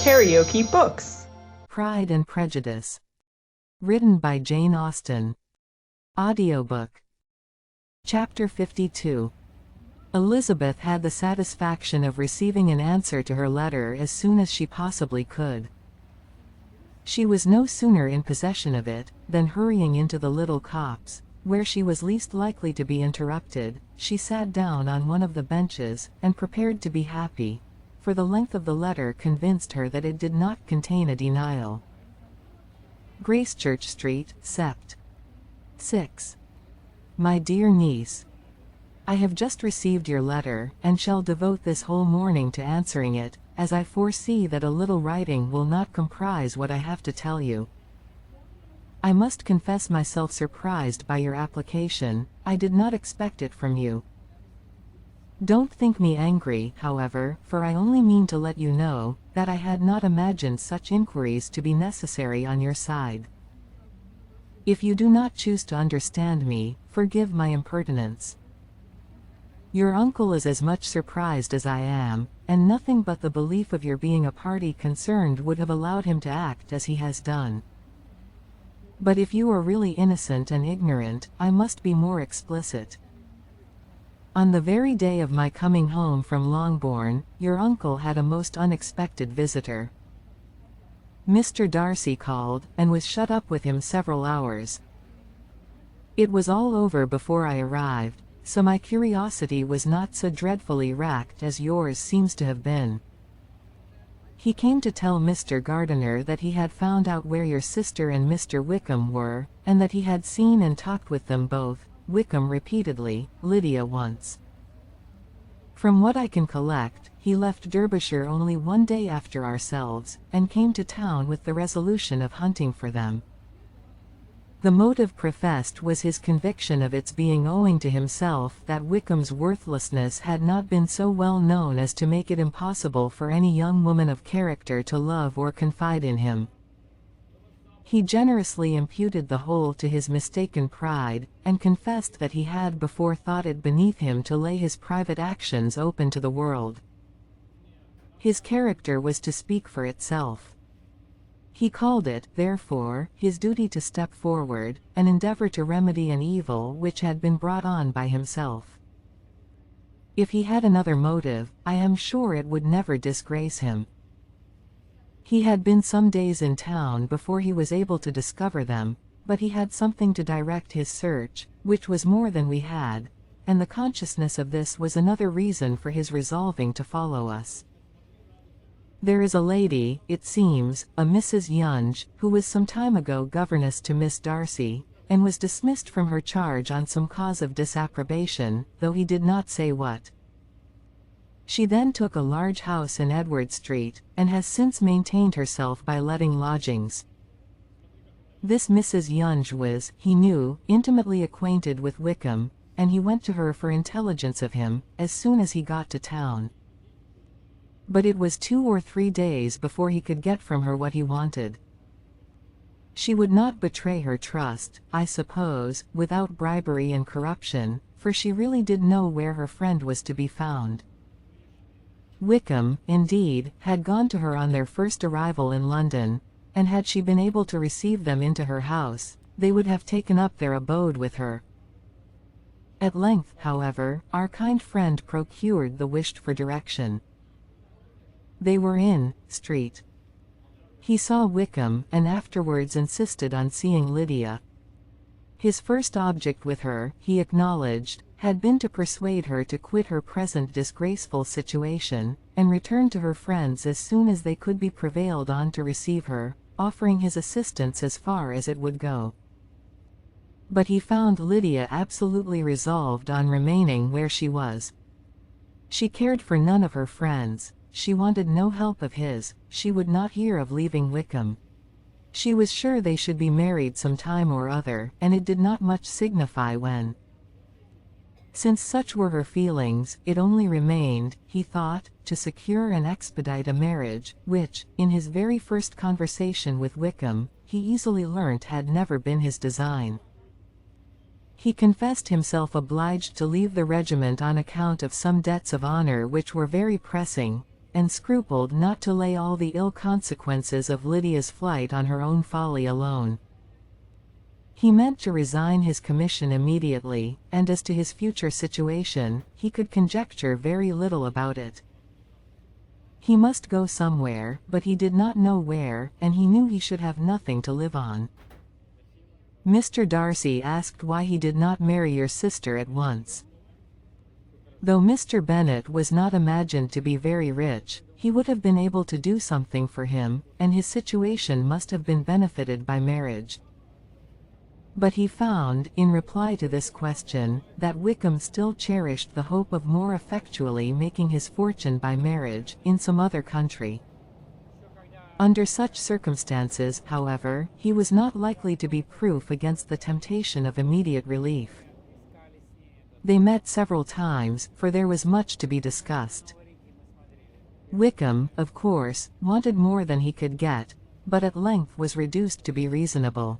KaraokeBooks. Pride and Prejudice. Written by Jane Austen. Audiobook. Chapter 52. Elizabeth had the satisfaction of receiving an answer to her letter as soon as she possibly could. She was no sooner in possession of it, than hurrying into the little copse, where she was least likely to be interrupted, she sat down on one of the benches, and prepared to be happy, for the length of the letter convinced her that it did not contain a denial. Gracechurch Street, Sept. 6. My dear niece, I have just received your letter, and shall devote this whole morning to answering it, as I foresee that a little writing will not comprise what I have to tell you. I must confess myself surprised by your application. I did not expect it from you. Don't think me angry, however, for I only mean to let you know that I had not imagined such inquiries to be necessary on your side. If you do not choose to understand me, forgive my impertinence. Your uncle is as much surprised as I am, and nothing but the belief of your being a party concerned would have allowed him to act as he has done. But if you are really innocent and ignorant, I must be more explicit. On the very day of my coming home from Longbourn, your uncle had a most unexpected visitor. Mr. Darcy called, and was shut up with him several hours. It was all over before I arrived, so my curiosity was not so dreadfully racked as yours seems to have been. He came to tell Mr. Gardiner that he had found out where your sister and Mr. Wickham were, and that he had seen and talked with them both, Wickham repeatedly, Lydia once. From what I can collect, he left Derbyshire only one day after ourselves, and came to town with the resolution of hunting for them. The motive professed was his conviction of its being owing to himself that Wickham's worthlessness had not been so well known as to make it impossible for any young woman of character to love or confide in him. He generously imputed the whole to his mistaken pride, and confessed that he had before thought it beneath him to lay his private actions open to the world. His character was to speak for itself. He called it, therefore, his duty to step forward, and endeavor to remedy an evil which had been brought on by himself. If he had another motive, I am sure it would never disgrace him. He had been some days in town before he was able to discover them, but he had something to direct his search, which was more than we had, and the consciousness of this was another reason for his resolving to follow us. There is a lady, it seems, a Mrs. Yonge, who was some time ago governess to Miss Darcy, and was dismissed from her charge on some cause of disapprobation, though he did not say what. She then took a large house in Edward Street, and has since maintained herself by letting lodgings. This Mrs. Yonge was, he knew, intimately acquainted with Wickham, and he went to her for intelligence of him, as soon as he got to town. But it was 2 or 3 days before he could get from her what he wanted. She would not betray her trust, I suppose, without bribery and corruption, for she really did know where her friend was to be found. Wickham, indeed, had gone to her on their first arrival in London, and had she been able to receive them into her house, they would have taken up their abode with her. At length, however, our kind friend procured the wished-for direction. They were in Street. He saw Wickham, and afterwards insisted on seeing Lydia. His first object with her, he acknowledged, had been to persuade her to quit her present disgraceful situation, and return to her friends as soon as they could be prevailed on to receive her, offering his assistance as far as it would go. But he found Lydia absolutely resolved on remaining where she was. She cared for none of her friends. She wanted no help of his. She would not hear of leaving Wickham. She was sure they should be married some time or other, and it did not much signify when. Since such were her feelings, it only remained, he thought, to secure and expedite a marriage, which, in his very first conversation with Wickham, he easily learnt had never been his design. He confessed himself obliged to leave the regiment on account of some debts of honor which were very pressing, and scrupled not to lay all the ill consequences of Lydia's flight on her own folly alone. He meant to resign his commission immediately, and as to his future situation, he could conjecture very little about it. He must go somewhere, but he did not know where, and he knew he should have nothing to live on. Mr. Darcy asked why he did not marry your sister at once. Though Mr. Bennet was not imagined to be very rich, he would have been able to do something for him, and his situation must have been benefited by marriage. But he found, in reply to this question, that Wickham still cherished the hope of more effectually making his fortune by marriage, in some other country. Under such circumstances, however, he was not likely to be proof against the temptation of immediate relief. They met several times, for there was much to be discussed. Wickham, of course, wanted more than he could get, but at length was reduced to be reasonable.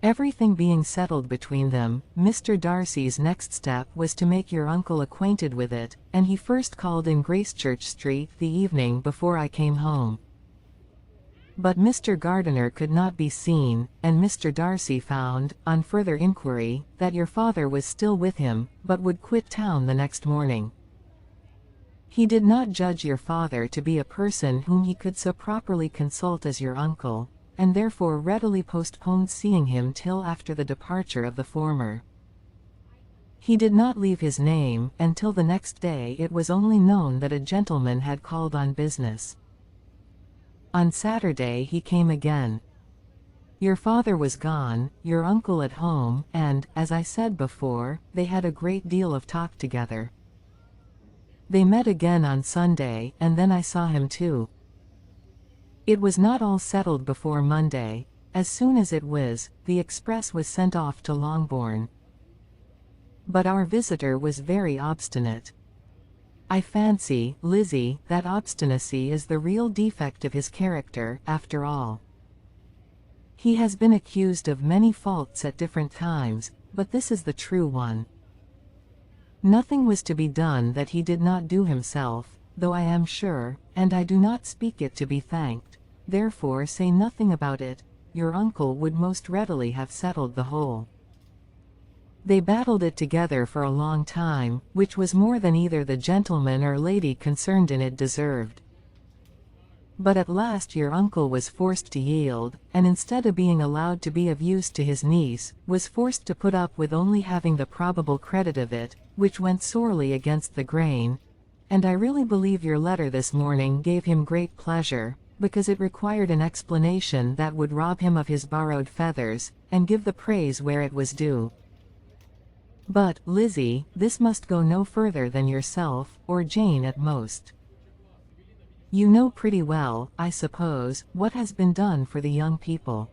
Everything being settled between them, Mr. Darcy's next step was to make your uncle acquainted with it, and he first called in Gracechurch Street the evening before I came home. But Mr. Gardiner could not be seen, and Mr. Darcy found, on further inquiry, that your father was still with him, but would quit town the next morning. He did not judge your father to be a person whom he could so properly consult as your uncle, and therefore readily postponed seeing him till after the departure of the former. He did not leave his name, and till the next day it was only known that a gentleman had called on business. On Saturday he came again. Your father was gone, your uncle at home, and, as I said before, they had a great deal of talk together. They met again on Sunday, and then I saw him too. It was not all settled before Monday. As soon as it was, the express was sent off to Longbourn. But our visitor was very obstinate. I fancy, Lizzie, that obstinacy is the real defect of his character, after all. He has been accused of many faults at different times, but this is the true one. Nothing was to be done that he did not do himself, though I am sure, and I do not speak it to be thanked, therefore say nothing about it, your uncle would most readily have settled the whole. They battled it together for a long time, which was more than either the gentleman or lady concerned in it deserved. But at last your uncle was forced to yield, and instead of being allowed to be of use to his niece, was forced to put up with only having the probable credit of it, which went sorely against the grain, and I really believe your letter this morning gave him great pleasure, because it required an explanation that would rob him of his borrowed feathers, and give the praise where it was due. But, Lizzie, this must go no further than yourself, or Jane at most. You know pretty well, I suppose, what has been done for the young people.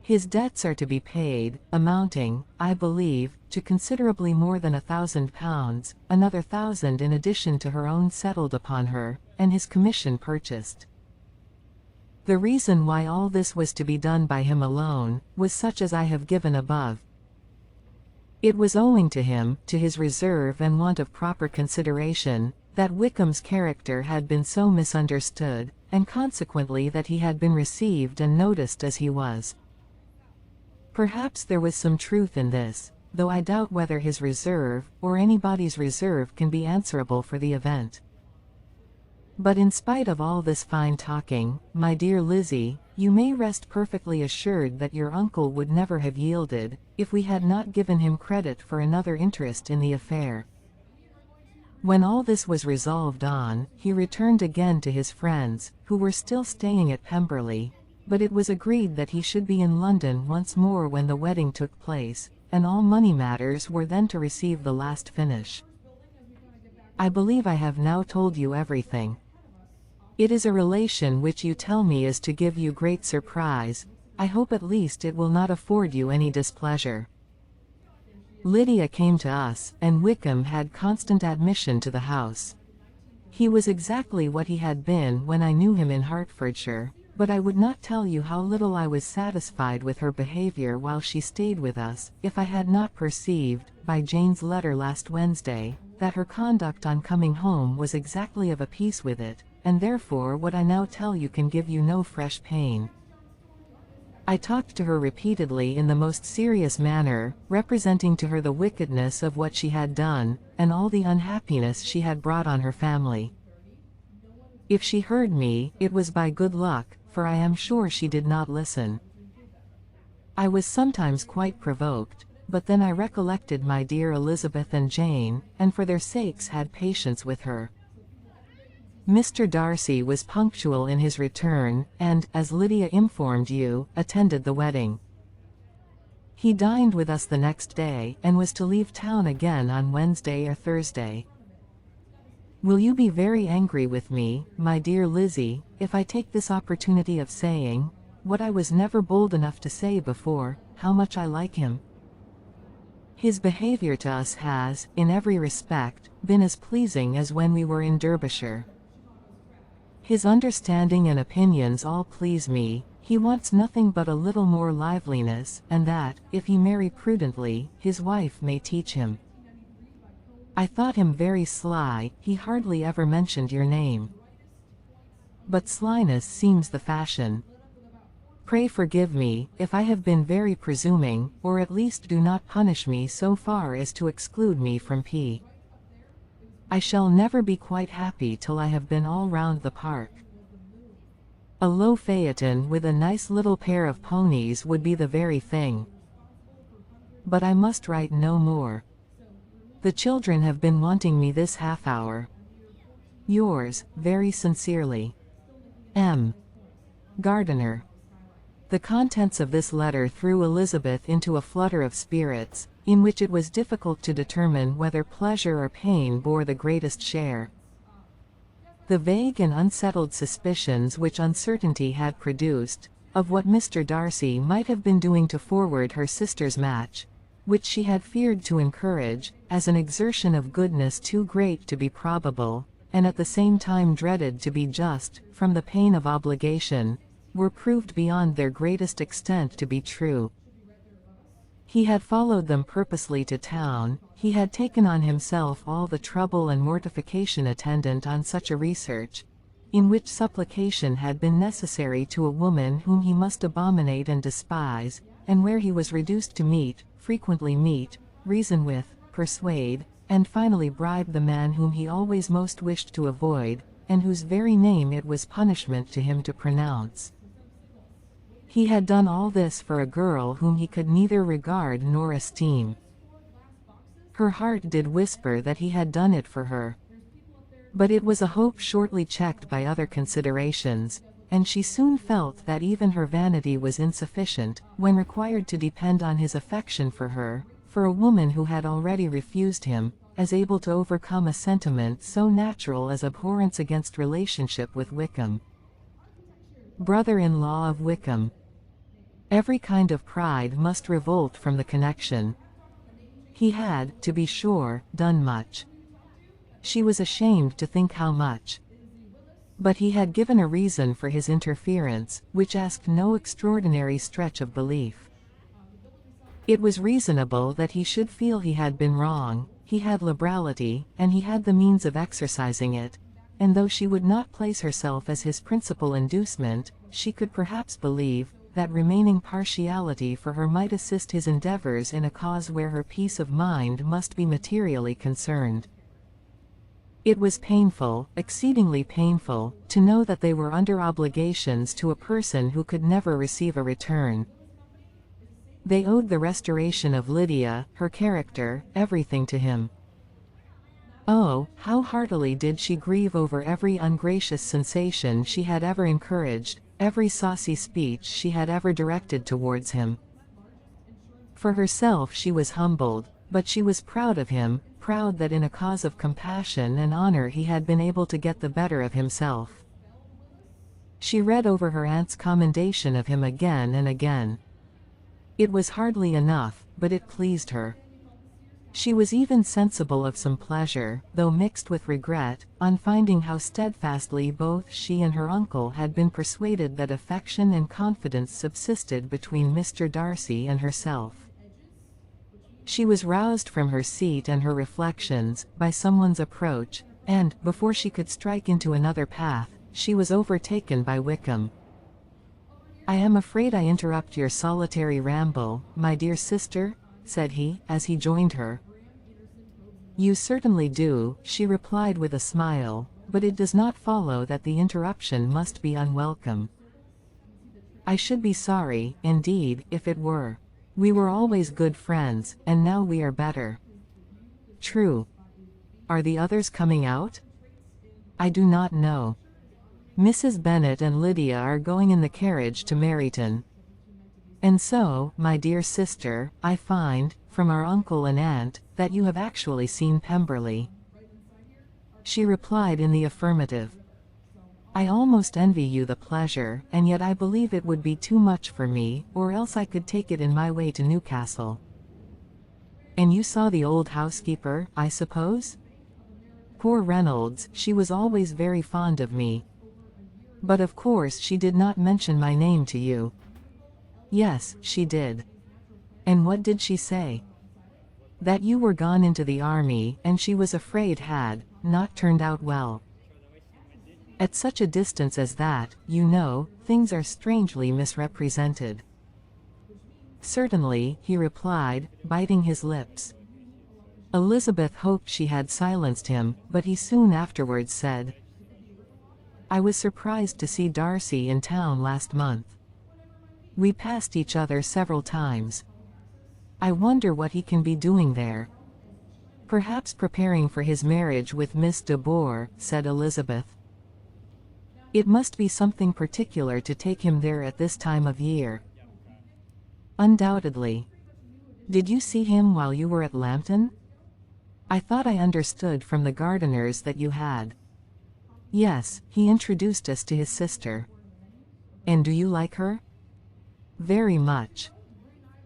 His debts are to be paid, amounting, I believe, to considerably more than £1,000, another 1,000 in addition to her own settled upon her, and his commission purchased. The reason why all this was to be done by him alone, was such as I have given above. It was owing to him, to his reserve and want of proper consideration, that Wickham's character had been so misunderstood, and consequently that he had been received and noticed as he was. Perhaps there was some truth in this, though I doubt whether his reserve, or anybody's reserve, can be answerable for the event. But in spite of all this fine talking, my dear Lizzie, you may rest perfectly assured that your uncle would never have yielded, if we had not given him credit for another interest in the affair. When all this was resolved on, he returned again to his friends, who were still staying at Pemberley, but it was agreed that he should be in London once more when the wedding took place, and all money matters were then to receive the last finish. I believe I have now told you everything. It is a relation which you tell me is to give you great surprise. I hope at least it will not afford you any displeasure. Lydia came to us, and Wickham had constant admission to the house. He was exactly what he had been when I knew him in Hertfordshire, but I would not tell you how little I was satisfied with her behavior while she stayed with us, if I had not perceived, by Jane's letter last Wednesday, that her conduct on coming home was exactly of a piece with it, and therefore what I now tell you can give you no fresh pain. I talked to her repeatedly in the most serious manner, representing to her the wickedness of what she had done, and all the unhappiness she had brought on her family. If she heard me, it was by good luck, for I am sure she did not listen. I was sometimes quite provoked, but then I recollected my dear Elizabeth and Jane, and for their sakes had patience with her. Mr. Darcy was punctual in his return, and, as Lydia informed you, attended the wedding. He dined with us the next day, and was to leave town again on Wednesday or Thursday. Will you be very angry with me, my dear Lizzie, if I take this opportunity of saying, what I was never bold enough to say before, how much I like him? His behavior to us has, in every respect, been as pleasing as when we were in Derbyshire. His understanding and opinions all please me. He wants nothing but a little more liveliness, and that, if he marry prudently, his wife may teach him. I thought him very sly, he hardly ever mentioned your name. But slyness seems the fashion. Pray forgive me, if I have been very presuming, or at least do not punish me so far as to exclude me from P. I shall never be quite happy till I have been all round the park. A low phaeton with a nice little pair of ponies would be the very thing. But I must write no more. The children have been wanting me this half hour. Yours, very sincerely, M. Gardiner. The contents of this letter threw Elizabeth into a flutter of spirits, in which it was difficult to determine whether pleasure or pain bore the greatest share. The vague and unsettled suspicions which uncertainty had produced, of what Mr. Darcy might have been doing to forward her sister's match, which she had feared to encourage, as an exertion of goodness too great to be probable, and at the same time dreaded to be just, from the pain of obligation, were proved beyond their greatest extent to be true. He had followed them purposely to town, he had taken on himself all the trouble and mortification attendant on such a research, in which supplication had been necessary to a woman whom he must abominate and despise, and where he was reduced to meet, frequently meet, reason with, persuade, and finally bribe the man whom he always most wished to avoid, and whose very name it was punishment to him to pronounce. He had done all this for a girl whom he could neither regard nor esteem. Her heart did whisper that he had done it for her. But it was a hope shortly checked by other considerations, and she soon felt that even her vanity was insufficient, when required to depend on his affection for her, for a woman who had already refused him, as able to overcome a sentiment so natural as abhorrence against relationship with Wickham. Brother-in-law of Wickham. Every kind of pride must revolt from the connection. He had, to be sure, done much. She was ashamed to think how much. But he had given a reason for his interference, which asked no extraordinary stretch of belief. It was reasonable that he should feel he had been wrong. He had liberality, and he had the means of exercising it, and though she would not place herself as his principal inducement, she could perhaps believe that remaining partiality for her might assist his endeavors in a cause where her peace of mind must be materially concerned. It was painful, exceedingly painful, to know that they were under obligations to a person who could never receive a return. They owed the restoration of Lydia, her character, everything to him. Oh, how heartily did she grieve over every ungracious sensation she had ever encouraged, every saucy speech she had ever directed towards him. For herself she was humbled, but she was proud of him, proud that in a cause of compassion and honor he had been able to get the better of himself. She read over her aunt's commendation of him again and again. It was hardly enough, but it pleased her. She was even sensible of some pleasure, though mixed with regret, on finding how steadfastly both she and her uncle had been persuaded that affection and confidence subsisted between Mr. Darcy and herself. She was roused from her seat and her reflections by someone's approach, and, before she could strike into another path, she was overtaken by Wickham. "I am afraid I interrupt your solitary ramble, my dear sister," said he, as he joined her. "You certainly do," she replied with a smile, "but it does not follow that the interruption must be unwelcome. I should be sorry, indeed, if it were. We were always good friends, and now we are better." "True. Are the others coming out?" "I do not know. Mrs. Bennet and Lydia are going in the carriage to Meryton. And so, my dear sister, I find, from our uncle and aunt, that you have actually seen Pemberley." She replied in the affirmative. "I almost envy you the pleasure, and yet I believe it would be too much for me, or else I could take it in my way to Newcastle." "And you saw the old housekeeper, I suppose?" "Poor Reynolds, she was always very fond of me. But of course she did not mention my name to you." "Yes, she did." "And what did she say?" "That you were gone into the army, and she was afraid had not turned out well. At such a distance as that, you know, things are strangely misrepresented." "Certainly," he replied, biting his lips. Elizabeth hoped she had silenced him, but he soon afterwards said, "I was surprised to see Darcy in town last month. We passed each other several times. I wonder what he can be doing there." "Perhaps preparing for his marriage with Miss de Bourgh," said Elizabeth. "It must be something particular to take him there at this time of year." "Undoubtedly. Did you see him while you were at Lambton? I thought I understood from the gardeners that you had." "Yes, he introduced us to his sister." "And do you like her?" "Very much.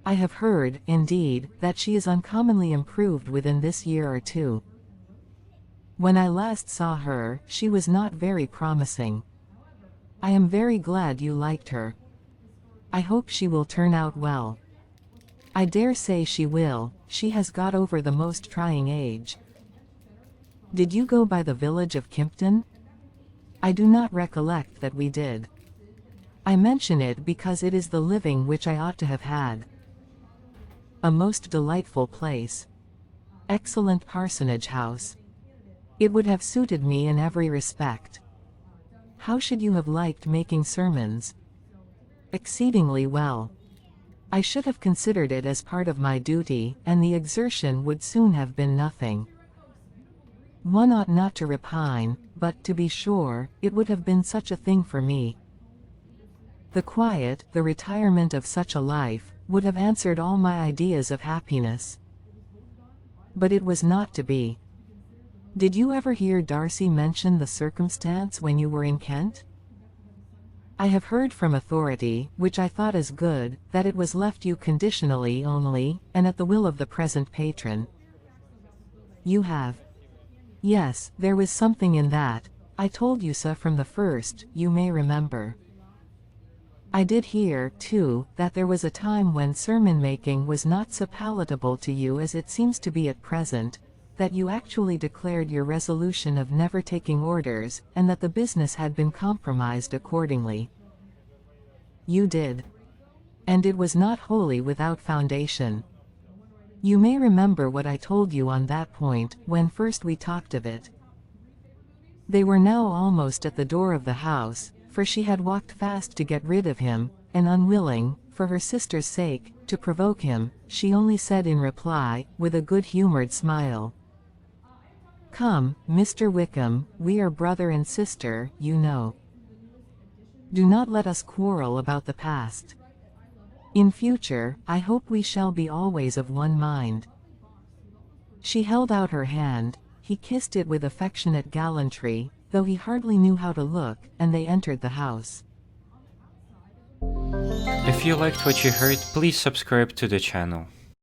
I have heard, indeed, that she is uncommonly improved within this year or two. When I last saw her, she was not very promising. I am very glad you liked her. I hope she will turn out well." "I dare say she will. She has got over the most trying age." "Did you go by the village of Kimpton?" "I do not recollect that we did. I mention it because it is the living which I ought to have had. A most delightful place. Excellent parsonage house. It would have suited me in every respect." "How should you have liked making sermons?" "Exceedingly well. I should have considered it as part of my duty, and the exertion would soon have been nothing. One ought not to repine, but, to be sure, it would have been such a thing for me. The quiet, the retirement of such a life, would have answered all my ideas of happiness. But it was not to be. Did you ever hear Darcy mention the circumstance when you were in Kent?" "I have heard from authority, which I thought as good, that it was left you conditionally only, and at the will of the present patron." "You have?" "Yes, there was something in that. I told you so from the first, you may remember. I did hear, too, that there was a time when sermon-making was not so palatable to you as it seems to be at present, that you actually declared your resolution of never taking orders, and that the business had been compromised accordingly." "You did. And it was not wholly without foundation. You may remember what I told you on that point, when first we talked of it." They were now almost at the door of the house, for she had walked fast to get rid of him, and unwilling, for her sister's sake, to provoke him, she only said in reply, with a good-humored smile, "Come, Mr. Wickham, we are brother and sister, you know. Do not let us quarrel about the past. In future, I hope we shall be always of one mind." She held out her hand. He kissed it with affectionate gallantry, though he hardly knew how to look, and they entered the house. If you liked what you heard, please subscribe to the channel.